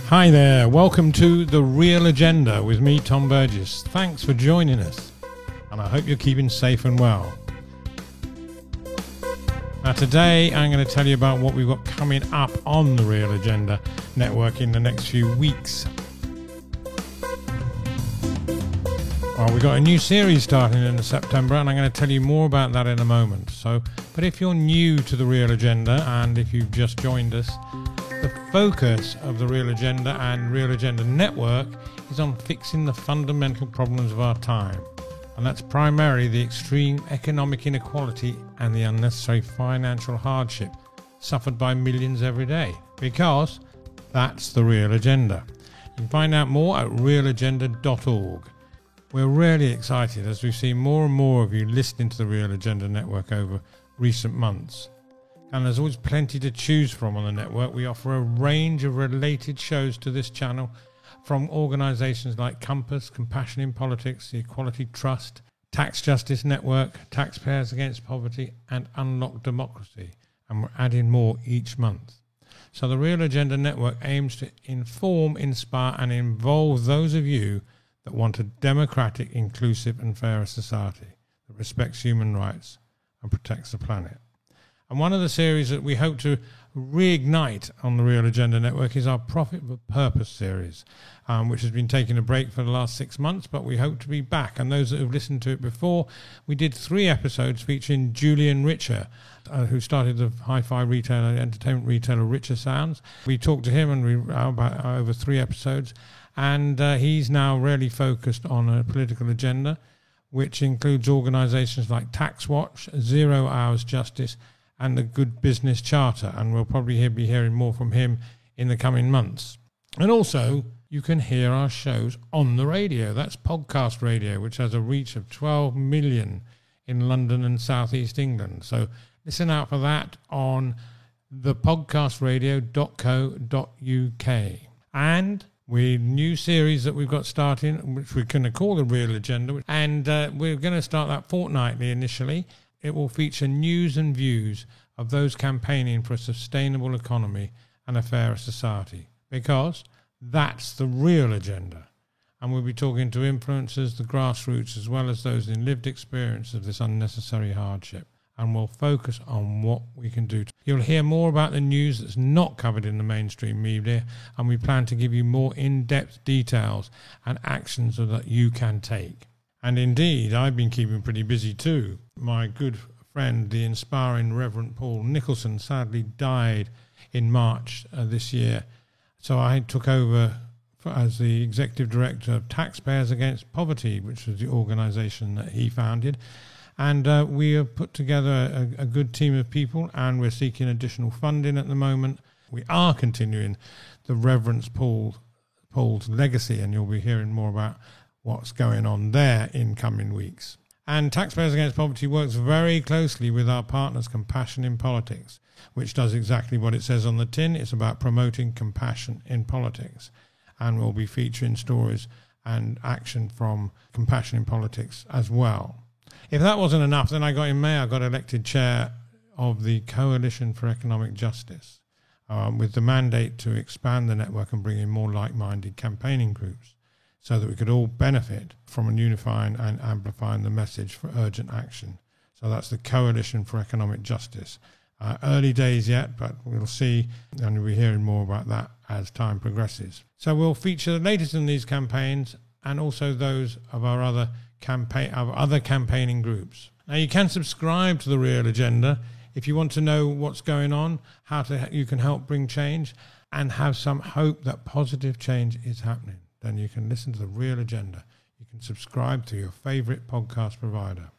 Hi there, welcome to The Real Agenda with me, Tom Burgess. Thanks for joining us, and I hope you're keeping safe and well. Now today I'm going to tell you about what we've got coming up on The Real Agenda Network in the next few weeks. Well, we've got a new series starting in September, and I'm going to tell you more about that in a moment. But if you're new to The Real Agenda, and if you've just joined us, the focus of The Real Agenda and Real Agenda Network is on fixing the fundamental problems of our time. And that's primarily the extreme economic inequality and the unnecessary financial hardship suffered by millions every day. Because that's the Real Agenda. You can find out more at realagenda.org. We're really excited as we've seen more and more of you listening to the Real Agenda Network over recent months. And there's always plenty to choose from on the network. We offer a range of related shows to this channel from organisations like Compass, Compassion in Politics, the Equality Trust, Tax Justice Network, Taxpayers Against Poverty and Unlock Democracy. And we're adding more each month. So the Real Agenda Network aims to inform, inspire and involve those of you that want a democratic, inclusive and fairer society that respects human rights and protects the planet. And one of the series that we hope to reignite on the Real Agenda Network is our Profit for Purpose series, which has been taking a break for the last 6 months, but we hope to be back. And those that have listened to it before, we did 3 episodes featuring Julian Richer, who started the hi-fi retailer, entertainment retailer Richer Sounds. We talked to him and about over 3 episodes, and he's now really focused on a political agenda, which includes organisations like TaxWatch, 0 Hours Justice, and the Good Business Charter, and we'll probably be hearing more from him in the coming months. And also, you can hear our shows on the radio. That's podcast radio, which has a reach of 12 million in London and South East England. So listen out for that on thepodcastradio.co.uk. And with new series that we've got starting, which we're going to call The Real Agenda, and we're going to start that fortnightly initially. It will feature news and views of those campaigning for a sustainable economy and a fairer society, because that's the real agenda. And we'll be talking to influencers, the grassroots, as well as those in lived experience of this unnecessary hardship. And we'll focus on what we can do. You'll hear more about the news that's not covered in the mainstream media, and we plan to give you more in-depth details and actions that you can take. And indeed, I've been keeping pretty busy too. My good friend, the inspiring Reverend Paul Nicholson, sadly died in March this year. So I took over as the Executive Director of Taxpayers Against Poverty, which was the organisation that he founded. And we have put together a good team of people, and we're seeking additional funding at the moment. We are continuing the Reverend Paul's legacy, and you'll be hearing more about what's going on there in coming weeks. And Taxpayers Against Poverty works very closely with our partners Compassion in Politics, which does exactly what it says on the tin. It's about promoting compassion in politics. And we'll be featuring stories and action from Compassion in Politics as well. If that wasn't enough, then in May I got elected chair of the Coalition for Economic Justice, with the mandate to expand the network and bring in more like-minded campaigning groups, so that we could all benefit from unifying and amplifying the message for urgent action. So that's the Coalition for Economic Justice. Early days yet, but we'll see, and we'll be hearing more about that as time progresses. So we'll feature the latest in these campaigns and also those of our other campaigning groups. Now you can subscribe to The Real Agenda if you want to know what's going on, you can help bring change and have some hope that positive change is happening. Then you can listen to The Real Agenda. You can subscribe to your favourite podcast provider.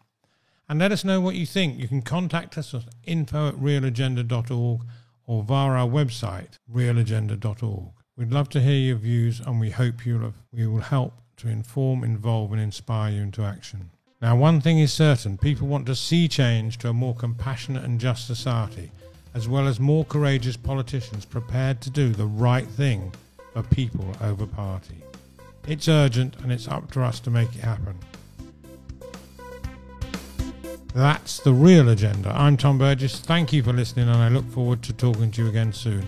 And let us know what you think. You can contact us at info@realagenda.org or via our website, realagenda.org. We'd love to hear your views, and we hope we will help to inform, involve and inspire you into action. Now, one thing is certain. People want to see change to a more compassionate and just society, as well as more courageous politicians prepared to do the right thing for people over party. It's urgent, and it's up to us to make it happen. That's The Real Agenda. I'm Tom Burgess. Thank you for listening, and I look forward to talking to you again soon.